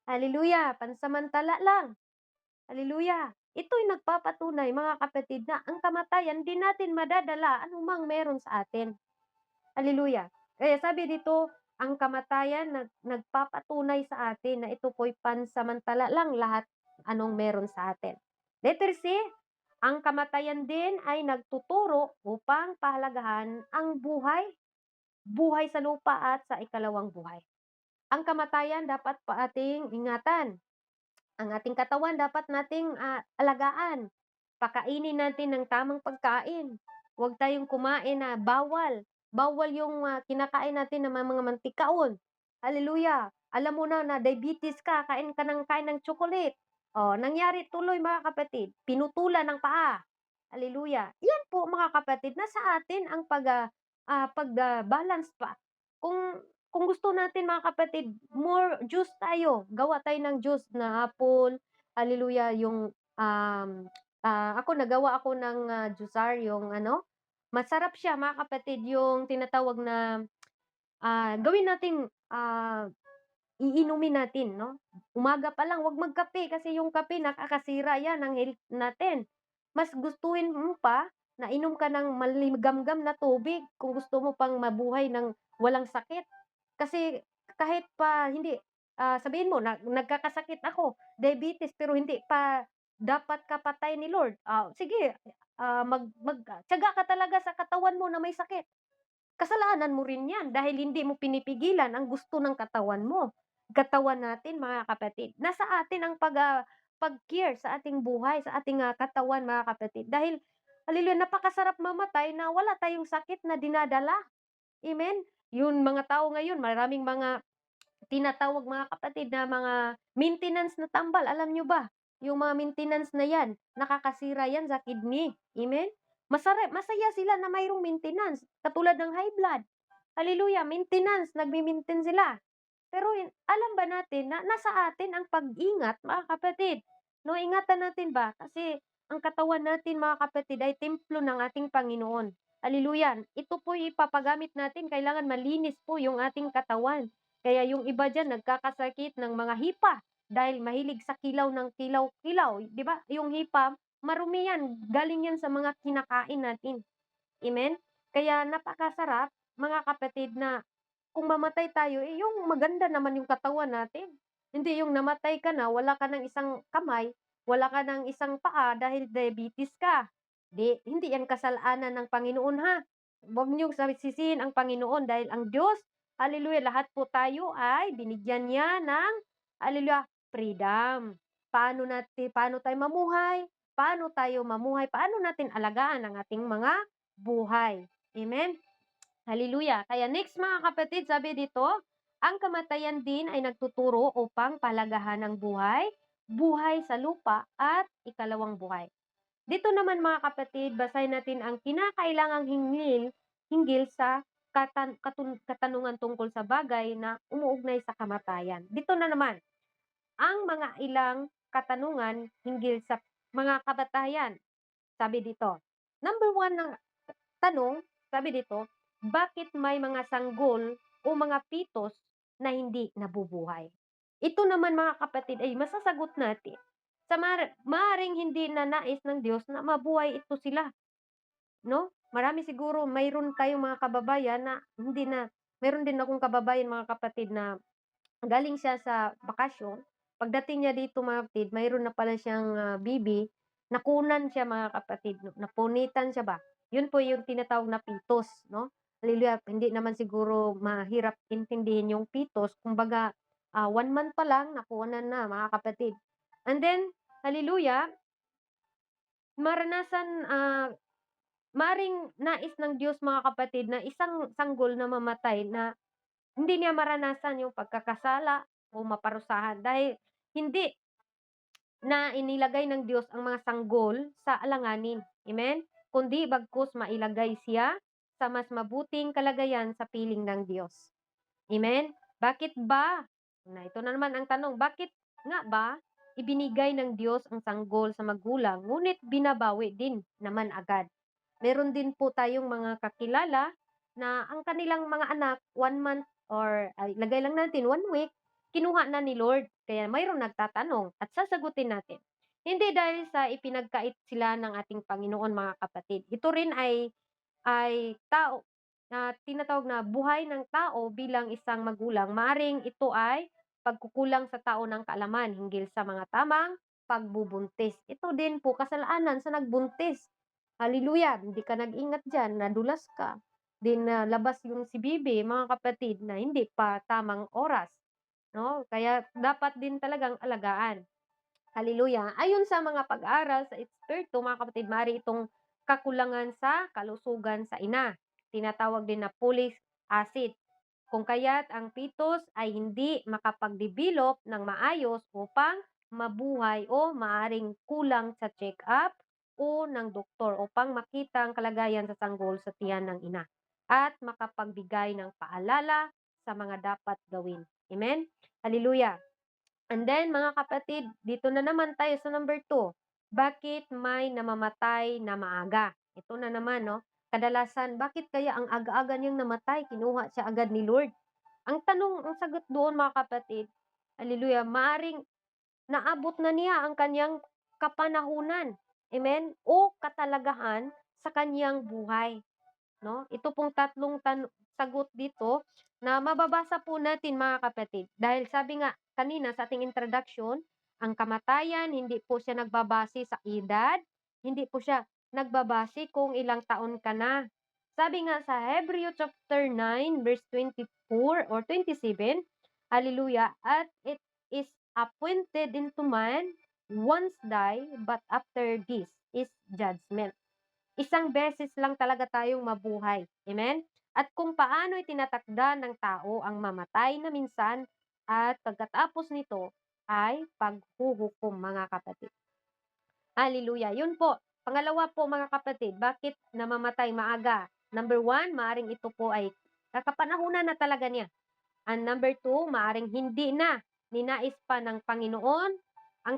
Hallelujah, pansamantala lang. Hallelujah. Ito'y nagpapatunay mga kapatid na ang kamatayan di natin madadala anumang meron sa atin. Hallelujah. Kaya sabi dito, ang kamatayan nagpapatunay sa atin na ito po'y pansamantala lang lahat anong meron sa atin. Letter C, ang kamatayan din ay nagtuturo upang pahalagahan ang buhay sa lupa at sa ikalawang buhay. Ang kamatayan dapat pa ating ingatan. Ang ating katawan dapat nating alagaan. Pakainin natin ng tamang pagkain. Huwag tayong kumain na bawal. Bawal yung kinakain natin ng mga mantikaon. Hallelujah. Alam mo na diabetes ka, kain ka ng chocolate. Oh, nangyari tuloy mga kapatid, pinutulan ng paa. Hallelujah. Yan po mga kapatid, nasa atin ang pag-balance pa. Kung gusto natin mga kapatid, more juice tayo. Gawa tayo ng juice na apple. Hallelujah, yung nagawa ako ng juicer, yung masarap siya mga kapatid, yung tinatawag na gawin nating iinumin natin, no? Umaga pa lang, 'wag magkape kasi yung kape nakakasira yan ng health natin. Mas gustuhin mo pa na inom ka ng maligamgam na tubig kung gusto mo pang mabuhay ng walang sakit. Kasi kahit pa hindi sabihin mo na nagkakasakit ako, diabetes, pero hindi pa dapat ka patayin ni Lord. Sige, tiyaga ka talaga sa katawan mo na may sakit. Kasalanan mo rin 'yan dahil hindi mo pinipigilan ang gusto ng katawan mo. Katawan natin mga kapatid, nasa atin ang pag-care sa ating buhay, sa ating, katawan mga kapatid. Dahil, haleluya, napakasarap mamatay na wala tayong sakit na dinadala. Amen? Yung mga tao ngayon, maraming mga tinatawag mga kapatid na mga maintenance na tambal, alam nyo ba? Yung mga maintenance na yan, nakakasira yan sa kidney. Amen? Masaya sila na mayroong maintenance, katulad ng high blood. Hallelujah, maintenance, nagmi-maintain sila. Pero alam ba natin na nasa atin ang pag-ingat, mga kapatid? No, ingatan natin ba? Kasi ang katawan natin, mga kapatid, ay templo ng ating Panginoon. Hallelujah. Ito po ipapagamit natin, kailangan malinis po yung ating katawan. Kaya yung iba diyan nagkakasakit ng mga hipa dahil mahilig sa kilaw ng kilaw-kilaw, 'di ba? Yung hipa, marumi yan, galing yan sa mga kinakain natin. Amen? Kaya napakasarap, mga kapatid, na kung mamatay tayo, yung maganda naman yung katawan natin. Hindi yung namatay ka na, wala ka ng isang kamay, wala ka ng isang paa dahil diabetes ka. Hindi yan kasalanan ng Panginoon, ha. Huwag niyong sisihin ang Panginoon dahil ang Diyos, hallelujah, lahat po tayo ay binigyan niya ng, hallelujah, freedom. Paano tayo mamuhay? Paano tayo mamuhay? Paano natin alagaan ang ating mga buhay? Amen? Hallelujah. Kaya next mga kapatid, sabi dito, ang kamatayan din ay nagtuturo upang palagahan ng buhay, buhay sa lupa at ikalawang buhay. Dito naman mga kapatid, basahin natin ang kinakailangang hinggil sa katanungan tungkol sa bagay na umuugnay sa kamatayan. Dito na naman, ang mga ilang katanungan hinggil sa mga kamatayan. Sabi dito, number one ng tanong, sabi dito, bakit may mga sanggol o mga pitos na hindi nabubuhay? Ito naman mga kapatid ay masasagot natin sa maaaring hindi na nais ng Diyos na mabuhay ito sila, no? Marami siguro, mayroon tayong mga kababayan na hindi na, mayroon din akong kababayan mga kapatid na galing siya sa bakasyon. Pagdating niya dito mga kapatid, mayroon na pala siyang bibi, nakunan siya mga kapatid, no? Napunitan siya ba? Yun po yung tinatawag na pitos, no? Hallelujah, hindi naman siguro mahirap intindihin yung pitos. Kumbaga, 1 month pa lang, nakunan na mga kapatid. And then, hallelujah, maranasan, maring nais ng Diyos mga kapatid na isang sanggol na mamatay na hindi niya maranasan yung pagkakasala o maparusahan dahil hindi na inilagay ng Diyos ang mga sanggol sa alanganin. Amen? Kundi bagkus mailagay siya sa mas mabuting kalagayan sa piling ng Diyos. Amen? Bakit ba? Ito na naman ang tanong, bakit nga ba ibinigay ng Diyos ang sanggol sa magulang, ngunit binabawi din naman agad? Meron din po tayong mga kakilala na ang kanilang mga anak, 1 month or lagay lang natin 1 week, kinuha na ni Lord. Kaya mayroong nagtatanong at sasagutin natin. Hindi dahil sa ipinagkait sila ng ating Panginoon mga kapatid. Ito rin ay tao na tinatawag na buhay ng tao bilang isang magulang. Maaring ito ay pagkukulang sa tao ng kaalaman hinggil sa mga tamang pagbubuntis. Ito din po kasalanan sa nagbuntis. Hallelujah, hindi ka nag-ingat diyan, nadulas ka. Din labas yung si bibi, mga kapatid, na hindi pa tamang oras, no? Kaya dapat din talagang alagaan. Hallelujah. Ayon sa mga pag-aaral sa espiritu, mga kapatid, maaari itong kakulangan sa kalusugan sa ina. Tinatawag din na folic acid. Kung kaya't ang fetus ay hindi makapag-develop ng maayos upang mabuhay o maaring kulang sa check-up o ng doktor upang makita ang kalagayan sa sanggol sa tiyan ng ina at makapagbigay ng paalala sa mga dapat gawin. Amen? Hallelujah. And then, mga kapatid, dito na naman tayo sa number 2. Bakit may namamatay na maaga? Ito na naman, no? Kadalasan, bakit kaya ang aga-aga niyang namatay? Kinuha siya agad ni Lord. Ang tanong, ang sagot doon, mga kapatid, hallelujah, maaring naabot na niya ang kanyang kapanahunan. Amen? O katalagahan sa kanyang buhay. No? Ito pong tatlong sagot dito na mababasa po natin mga kapatid. Dahil sabi nga kanina sa ating introduction, ang kamatayan hindi po siya nagbabase sa edad, hindi po siya nagbabase kung ilang taon ka na. Sabi nga sa Hebreo chapter 9 verse 24 or 27, hallelujah, at it is appointed into man once die, but after this is judgment. Isang beses lang talaga tayong mabuhay. Amen? At kung paano itinatakda ng tao ang mamatay na minsan at pagkatapos nito ay paghuhukom, mga kapatid. Hallelujah. Yun po. Pangalawa po mga kapatid, bakit namamatay maaga? Number 1, maaring ito po ay kakapanahunan na talaga niya. And number 2, maaring hindi na ninais pa ng Panginoon ang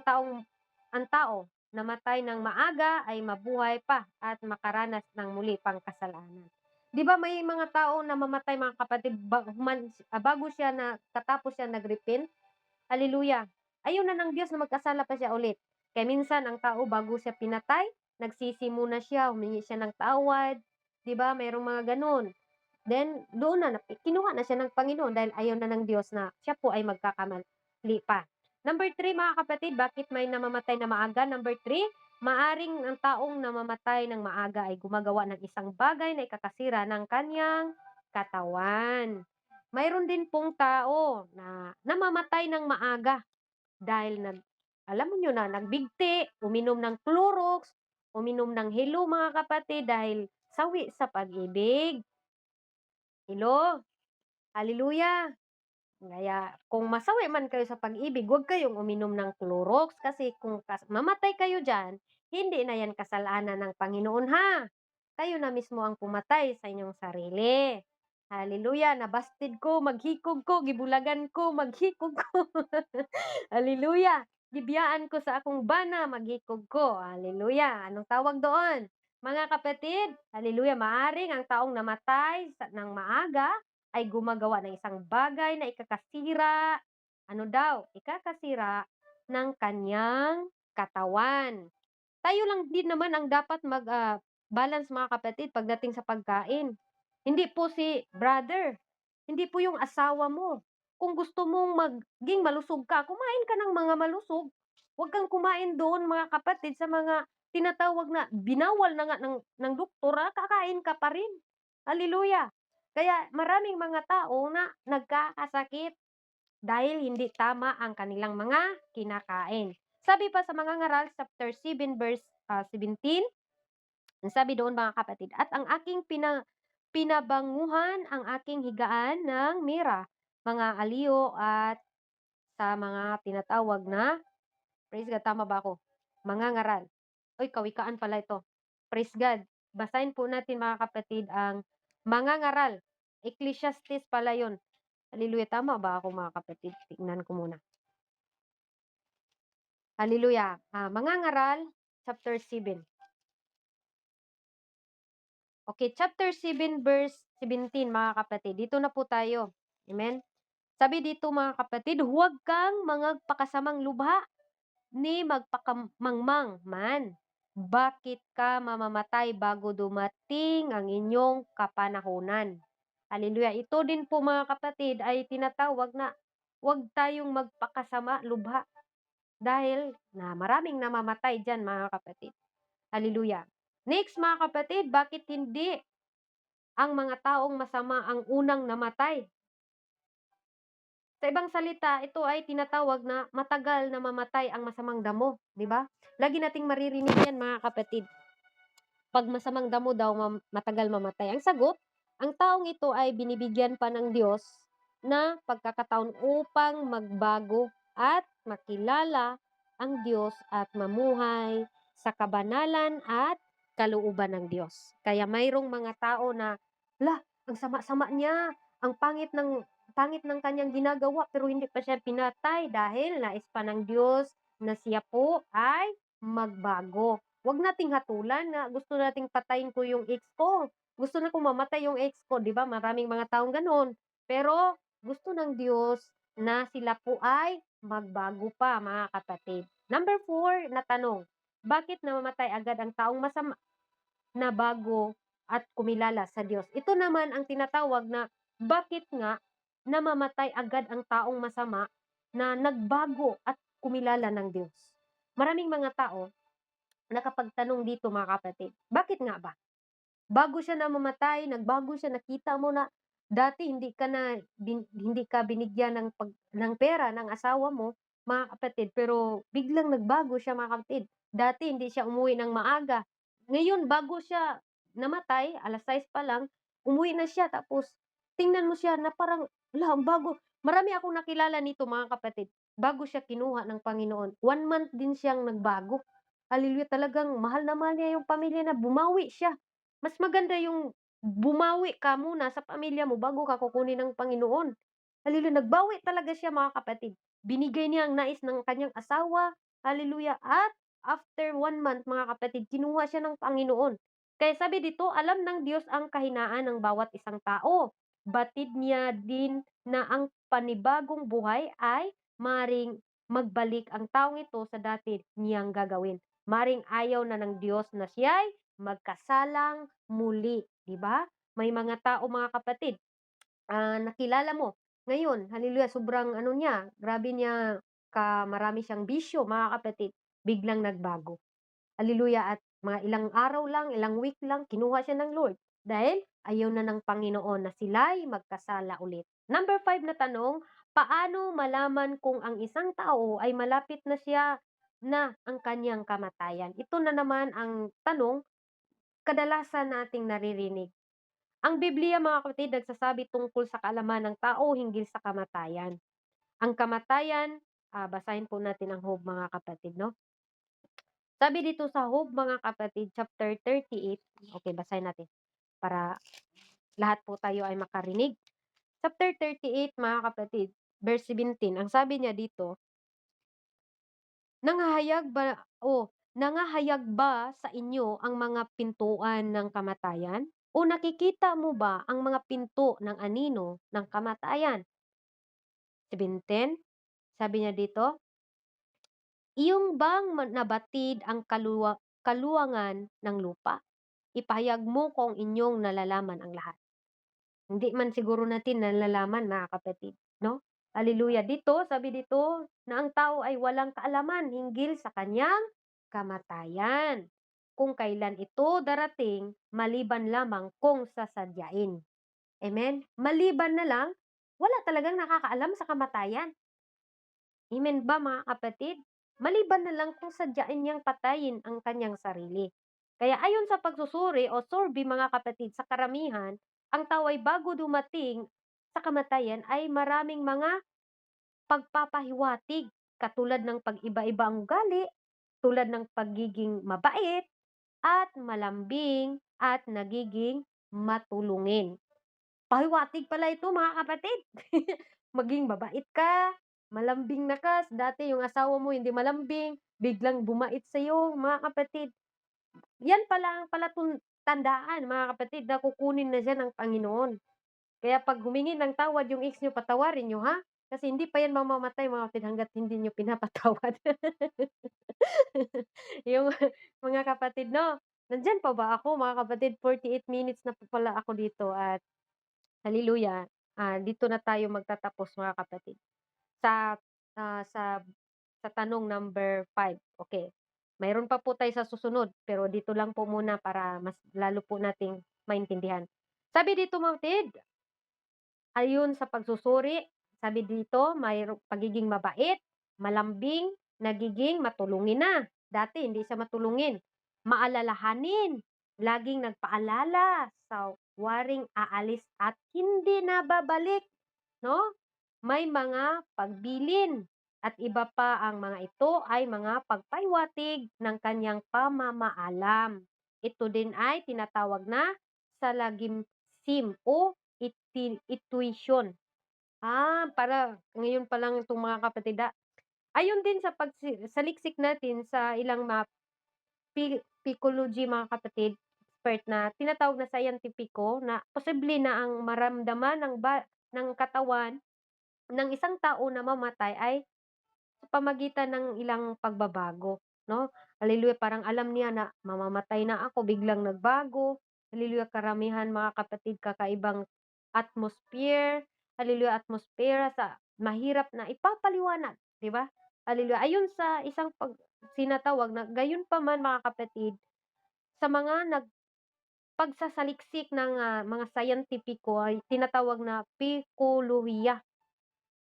tao namatay ng maaga ay mabuhay pa at makaranas ng muli pang kasalanan. 'Di ba may mga tao na mamatay mga kapatid bago siya na katapos siya nagrepent? Hallelujah. Ayaw na ng Diyos na magkasala pa siya ulit. Kaya minsan ang tao bago siya pinatay, nagsisi muna siya, humingi siya ng tawad. 'Di ba? Mayroong mga ganun. Then, doon na, kinuha na siya ng Panginoon dahil ayaw na ng Diyos na siya po ay magkakamali pa. Number 3, mga kapatid, bakit may namamatay na maaga? Number 3, maaring ang taong namamatay ng maaga ay gumagawa ng isang bagay na ikakasira ng kanyang katawan. Mayroon din pong tao na namamatay ng maaga dahil alam mo nyo na, nagbigti, uminom ng Clorox, uminom ng Hello mga kapatid dahil sawi sa pag-ibig. Hello, hallelujah. Kaya kung masawi man kayo sa pag-ibig, huwag kayong uminom ng Clorox kasi kung mamatay kayo dyan, hindi na yan kasalanan ng Panginoon ha. Kayo na mismo ang pumatay sa inyong sarili. Hallelujah, nabasted ko, maghikog ko, gibulagan ko, maghikog ko. Hallelujah, gibiyaan ko sa akong bana, maghikog ko. Hallelujah, anong tawag doon? Mga kapatid, hallelujah, maaring ang taong namatay ng maaga ay gumagawa ng isang bagay na ikakasira, ano daw, ikakasira ng kanyang katawan. Tayo lang din naman ang dapat balance mga kapatid pagdating sa pagkain. Hindi po si brother, hindi po yung asawa mo. Kung gusto mong maging malusog ka, kumain ka ng mga malusog. Huwag kang kumain doon mga kapatid sa mga tinatawag na binawal na nga ng doktor, kakain ka pa rin. Hallelujah. Kaya maraming mga tao na nagkakasakit dahil hindi tama ang kanilang mga kinakain. Sabi pa sa mga ngaral, chapter 7, verse 17, sabi doon mga kapatid, at ang aking pinabanguhan ang aking higaan ng mira, mga aliyo at sa mga tinatawag na, praise God, tama ba ako? Mga ngaral. Oy, kawikaan pala ito. Praise God. Basahin po natin mga kapatid ang mga ngaral. Ecclesiastes pala yun. Hallelujah. Tama ba ako mga kapatid? Tingnan ko muna. Hallelujah. Mga ngaral, chapter 7. Okay, chapter 7 verse 17 mga kapatid. Dito na po tayo. Amen? Sabi dito mga kapatid, huwag kang magpakasamang lubha ni magpakamangmang man. Bakit ka mamamatay bago dumating ang inyong kapanahunan? Hallelujah. Ito din po mga kapatid ay tinatawag na huwag tayong magpakasama lubha dahil na maraming namamatay dyan mga kapatid. Hallelujah. Next mga kapatid, bakit hindi ang mga taong masama ang unang namatay? Sa ibang salita, ito ay tinatawag na matagal na mamatay ang masamang damo, di ba? Lagi nating maririnig yan mga kapatid. Pag masamang damo daw matagal mamatay. Ang sagot, ang taong ito ay binibigyan pa ng Diyos na pagkakataon upang magbago at makilala ang Diyos at mamuhay sa kabanalan at kalooban ng Diyos. Kaya mayroong mga tao na, ang sama-sama niya, ang pangit ng kanyang ginagawa pero hindi pa siya pinatay dahil nais pa ng Diyos na siya po ay magbago. Huwag nating hatulan na gusto nating patayin ko yung ex ko. Gusto na kong mamatay yung ex ko, 'di ba? Maraming mga taong ganoon. Pero gusto ng Diyos na sila po ay magbago pa, mga kapatid. Number 4 na tanong, bakit namamatay agad ang taong masama na bago at kumilala sa Diyos. Ito naman ang tinatawag na bakit nga namamatay agad ang taong masama na nagbago at kumilala ng Diyos. Maraming mga tao nakapagtanong dito mga kapatid, bakit nga ba? Bago siya namamatay, nagbago siya, nakita mo na dati hindi ka binigyan ng pera ng asawa mo, mga kapatid, pero biglang nagbago siya mga kapatid. Dati hindi siya umuwi ng maaga. Ngayon bago siya namatay, 6:00 pa lang, umuwi na siya tapos tingnan mo siya na parang, hala ang bago. Marami akong nakilala nito mga kapatid, bago siya kinuha ng Panginoon, 1 month din siyang nagbago. Hallelujah, talagang mahal na mahal niya yung pamilya na bumawi siya. Mas maganda yung bumawi ka muna sa pamilya mo bago ka kukunin ng Panginoon. Hallelujah, nagbawi talaga siya mga kapatid. Binigay niya ang nais ng kanyang asawa, hallelujah, at after 1 month mga kapatid, kinuha siya ng Panginoon. Kaya sabi dito, alam ng Diyos ang kahinaan ng bawat isang tao. Batid niya din na ang panibagong buhay ay maring magbalik ang taong ito sa dati niyang gagawin. Maring ayaw na ng Diyos na siya'y magkasalang muli, 'di ba? May mga tao mga kapatid, nakilala mo ngayon, hallelujah, sobrang ano niya, grabe niya marami siyang bisyo mga kapatid, biglang nagbago. Hallelujah, at mga ilang araw lang, ilang week lang, kinuha siya ng Lord dahil ayaw na ng Panginoon na sila'y magkasala ulit. Number 5 na tanong, paano malaman kung ang isang tao ay malapit na siya na ang kanyang kamatayan? Ito na naman ang tanong kadalasan nating naririnig. Ang Biblia mga kapatid nagsasabi tungkol sa kaalaman ng tao hinggil sa kamatayan. Ang kamatayan, basahin po natin ang Job mga kapatid, no? Sabi dito sa Job mga kapatid, chapter 38, okay, basahin natin para lahat po tayo ay makarinig. Chapter 38 mga kapatid, verse 17, ang sabi niya dito, nangahayag ba sa inyo ang mga pintuan ng kamatayan? O nakikita mo ba ang mga pinto ng anino ng kamatayan? 17, sabi niya dito, iyong bang nabatid ang kaluwangan ng lupa? Ipahayag mo kung inyong nalalaman ang lahat. Hindi man siguro natin nalalaman mga kapatid, no? Hallelujah. Dito, sabi dito na ang tao ay walang kaalaman hinggil sa kanyang kamatayan. Kung kailan ito darating, maliban lamang kung sasadyain. Amen? Maliban na lang, wala talagang nakakaalam sa kamatayan. Amen ba mga kapatid? Maliban na lang kung sadyain niyang patayin ang kanyang sarili. Kaya ayon sa pagsusuri o survey mga kapatid, sa karamihan, ang tao ay bago dumating sa kamatayan ay maraming mga pagpapahiwatig katulad ng pag-iba-iba ang ugali, tulad ng pagiging mabait at malambing at nagiging matulungin. Pahiwatig pala ito mga kapatid. Maging mabait ka, malambing na ka, dati yung asawa mo hindi malambing, biglang bumait sa'yo mga kapatid. Yan pala ang tandaan mga kapatid na kukunin na siya ng Panginoon. Kaya 'pag humingi ng tawad yung ex niyo, patawarin niyo ha, kasi hindi pa yan mamamatay mga kapatid hangga't hindi niyo pinapatawad. Yung mga kapatid 'no, nandiyan pa ba ako mga kapatid, 48 minutes na po pala ako dito at hallelujah, dito na tayo magtatapos mga kapatid. Sa, ah, sa sa tanong number 5, okay. Mayroon pa po tayo sa susunod, pero dito lang po muna para mas lalo po nating maintindihan. Sabi dito mga kapatid, ayon sa pagsusuri, sabi dito pagiging mabait, malambing, nagiging matulungin na. Dati hindi siya matulungin. Maalalahanin, laging nagpaalala sa waring aalis at hindi na babalik, no? May mga pagbilin at iba pa, ang mga ito ay mga pagpaywatig ng kanyang pamamaalam. Ito din ay tinatawag na salagimsim o intuition. Para ngayon pa lang itong mga kapatid, ayon din sa saliksik natin sa ilang mga psychology mga kapatid, expert na tinatawag na scientifico, na posible na ang maramdaman ng katawan ng isang tao na mamatay ay sa pamagitan ng ilang pagbabago, 'no? Hallelujah, parang alam niya na mamamatay na ako, biglang nagbago. Hallelujah, karamihan mga kapatid, kakaibang atmosphere, hallelujah, atmosfera sa mahirap na ipapaliwanag, 'di ba? Hallelujah. Ayon sa isang sinatawag na gayon pa man mga kapatid, sa mga pagsasaliksik ng mga scientifico ay tinatawag na pikolohiya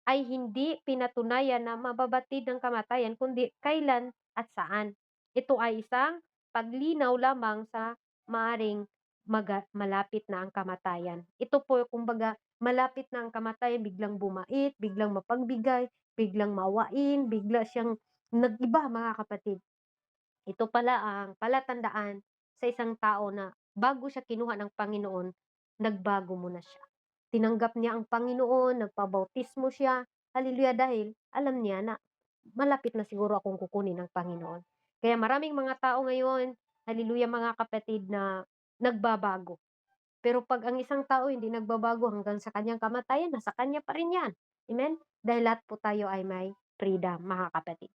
ay hindi pinatunayan na mababatid ng kamatayan kundi kailan at saan. Ito ay isang paglinaw lamang sa maaring malapit na ang kamatayan. Ito po kumbaga malapit na ang kamatayan, biglang bumait, biglang mapagbigay, biglang mawain, bigla siyang nag-iba mga kapatid. Ito pala ang palatandaan sa isang tao na bago siya kinuha ng Panginoon, nagbago muna siya. Tinanggap niya ang Panginoon, nagpabautismo siya, haleluya, dahil alam niya na malapit na siguro akong kukunin ng Panginoon. Kaya maraming mga tao ngayon, haleluya mga kapatid, na nagbabago. Pero pag ang isang tao hindi nagbabago hanggang sa kanyang kamatayan, nasa kanya pa rin yan. Amen? Dahil lahat po tayo ay may freedom, mga kapatid.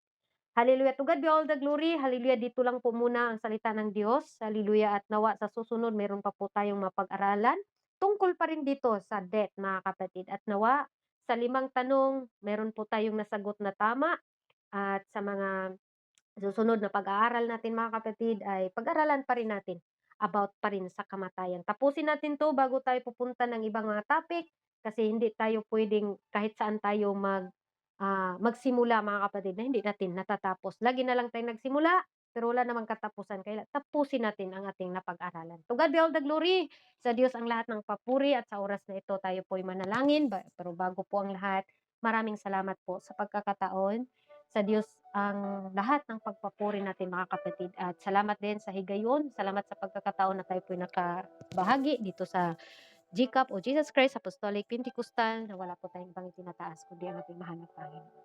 Hallelujah. To God be all the glory. Hallelujah. Dito lang po muna ang salita ng Diyos. Hallelujah. At nawa sa susunod, meron pa po tayong mapag-aralan. Tungkol pa rin dito sa death, mga kapatid. At nawa sa 5 tanong, meron po tayong nasagot na tama. At sa mga susunod na pag-aaral natin, mga kapatid, ay pag-aralan pa rin natin about pa rin sa kamatayan. Tapusin natin to bago tayo pupunta ng ibang mga topic kasi hindi tayo pwedeng kahit saan tayo magsimula, mga kapatid, na hindi natin natatapos. Lagi na lang tayong nagsimula pero wala namang katapusan. Kaya tapusin natin ang ating napag-aralan. To God be all the glory. Sa Diyos ang lahat ng papuri at sa oras na ito tayo po'y manalangin. Pero bago po ang lahat, maraming salamat po sa pagkakataon. Sa Diyos ang lahat ng pagpapuri natin, mga kapatid. At salamat din sa higayon. Salamat sa pagkakataon na tayo po'y nakabahagi dito sa GCAP o Jesus Christ Apostolic Pentecostal na wala po tayong ibang itinataas kundi ang ating mahal na Panginoon.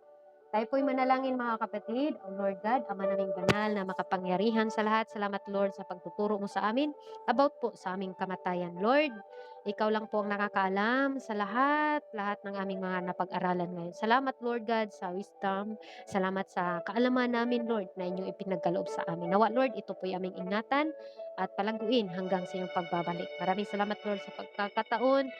Tayo po'y manalangin, mga kapatid. O Lord God, Ama naming banal na makapangyarihan sa lahat. Salamat, Lord, sa pagtuturo mo sa amin about po sa aming kamatayan. Lord, ikaw lang po ang nakakaalam sa lahat ng aming mga napag-aralan ngayon. Salamat, Lord God, sa wisdom. Salamat sa kaalaman namin, Lord, na inyong ipinagkaloob sa amin. Nawa, Lord, ito po'y aming ingatan at palaguin hanggang sa iyong pagbabalik. Maraming salamat, Lord, sa pagkakataon.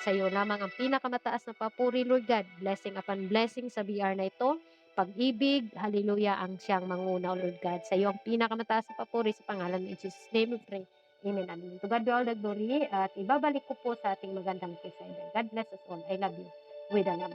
Sa iyo lamang ang pinakamataas na papuri, Lord God. Blessing upon blessing sa BR na ito. Pag-ibig, hallelujah, ang siyang manguna, Lord God. Sa iyo ang pinakamataas na papuri sa pangalan ni Jesus' name we pray. Amen. Amen. To God be all the glory. At ibabalik ko po sa ating magandang presenter. God bless us all. I love you. With a love.